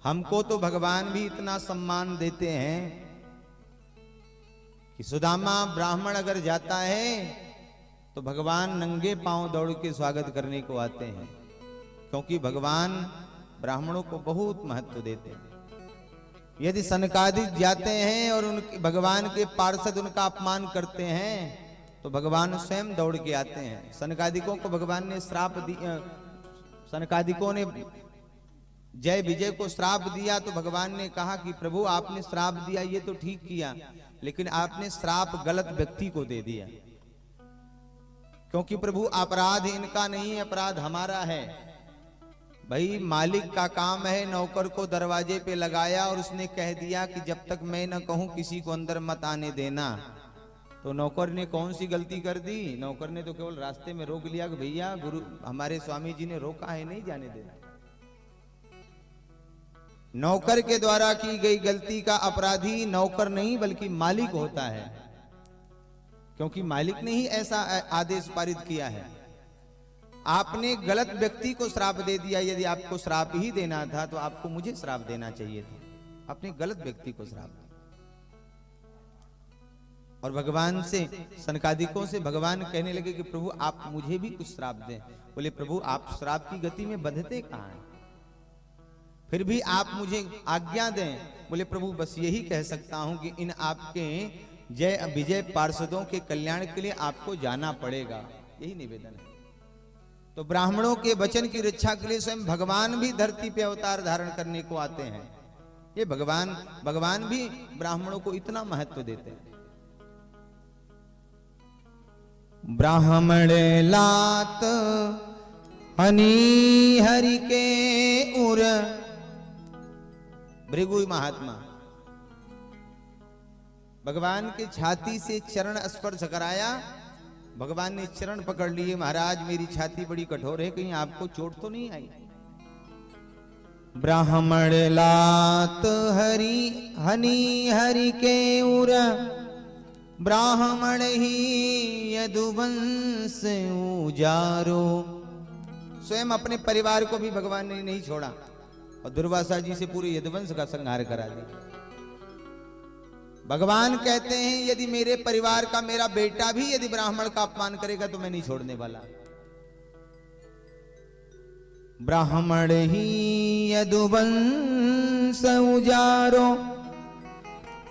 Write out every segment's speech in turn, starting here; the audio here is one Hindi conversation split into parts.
हमको तो भगवान भी इतना सम्मान देते हैं कि सुदामा ब्राह्मण अगर जाता है तो भगवान नंगे पांव दौड़ के स्वागत करने को आते हैं, क्योंकि भगवान ब्राह्मणों को बहुत महत्व देते हैं। यदि सनकादिक जाते हैं और उनके भगवान के पार्षद उनका अपमान करते हैं तो भगवान स्वयं दौड़ के आते हैं। सनकादिकों को भगवान ने श्राप दिया, सनकादिकों ने जय विजय को श्राप दिया तो भगवान ने कहा कि प्रभु आपने श्राप दिया ये तो ठीक किया, लेकिन आपने श्राप गलत व्यक्ति को दे दिया, क्योंकि प्रभु अपराध इनका नहीं है, अपराध हमारा है। भाई मालिक का काम है, नौकर को दरवाजे पे लगाया और उसने कह दिया कि जब तक मैं न कहूं किसी को अंदर मत आने देना, तो नौकर ने कौन सी गलती कर दी? नौकर ने तो केवल रास्ते में रोक लिया कि भैया गुरु हमारे स्वामी जी ने रोका है, नहीं जाने देना। नौकर के द्वारा की गई गलती का अपराधी नौकर नहीं बल्कि मालिक होता है, क्योंकि मालिक ने ही ऐसा आदेश पारित किया है। आपने गलत व्यक्ति को श्राप दे दिया। यदि आपको श्राप ही देना था तो आपको मुझे श्राप देना चाहिए था, आपने गलत व्यक्ति को श्राप दिया। और भगवान से सनकादिकों से भगवान कहने लगे कि प्रभु आप मुझे भी कुछ श्राप दें। बोले प्रभु आप श्राप की गति में बंधते कहां हैं, फिर भी आप मुझे आज्ञा दें। बोले प्रभु बस यही कह सकता हूं कि इन आपके जय विजय पार्षदों के कल्याण के लिए आपको जाना पड़ेगा, यही निवेदन है। तो ब्राह्मणों के वचन की रक्षा के लिए स्वयं भगवान भी धरती पे अवतार धारण करने को आते हैं। ये भगवान भी ब्राह्मणों को इतना महत्व देते हैं। ब्राह्मण लात हनी हरि के उर, भृगु महात्मा भगवान के छाती से चरण स्पर्श कराया। भगवान ने चरण पकड़ लिए, महाराज मेरी छाती बड़ी कठोर है, कहीं आपको चोट तो नहीं आई? ब्राह्मण लात हरि हनी हरि के उर, ब्राह्मण ही यदुवंश उजारो। स्वयं अपने परिवार को भी भगवान ने नहीं छोड़ा और दुर्वासा जी से पूरे यदुवंश का संहार करा दिया। भगवान कहते हैं यदि मेरे परिवार का मेरा बेटा भी यदि ब्राह्मण का अपमान करेगा तो मैं नहीं छोड़ने वाला। ब्राह्मण ही यदुवंश उजारो,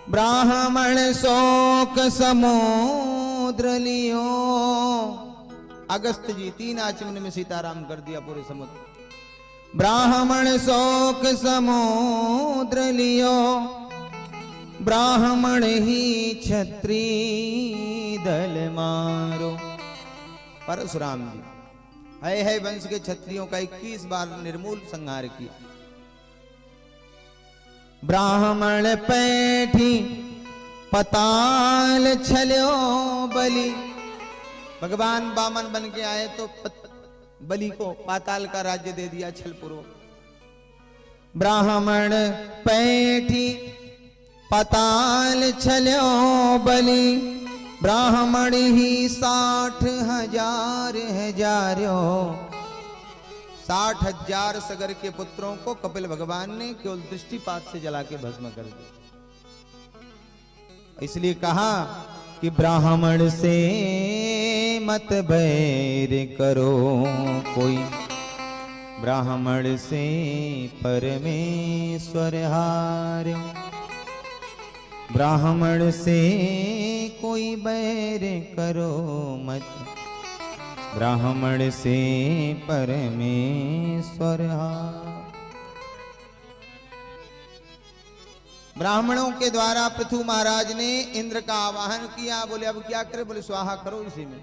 ब्राह्मण शोक समुद्र लियो। अगस्त जी 3 आचमन में सीताराम कर दिया पूरे समुद्र। ब्राह्मण शोक समुद्र लियो, ब्राह्मण ही क्षत्रि दल मारो। परशुराम जी है वंश के क्षत्रियों का 21 बार निर्मूल संहार किया। ब्राह्मण पैठी पताल छल्यो बलि, भगवान बामन बन के आए तो बलि को पाताल का राज्य दे दिया छलपूर्वक। ब्राह्मण पैठी पताल छल्यो बलि, ब्राह्मण ही 60,000 हजार्यो। 60,000 सगर के पुत्रों को कपिल भगवान ने केवल दृष्टिपात से जला के भस्म कर दिया। इसलिए कहा कि ब्राह्मण से मत बैर करो कोई, ब्राह्मण से परमेश्वर हार्यो। ब्राह्मण से कोई बैर करो मत, ब्राह्मण से परमेश्वर हार। ब्राह्मणों के द्वारा पृथु महाराज ने इंद्र का आवाहन किया। बोले अब क्या करे? बोले स्वाहा करो इसी में।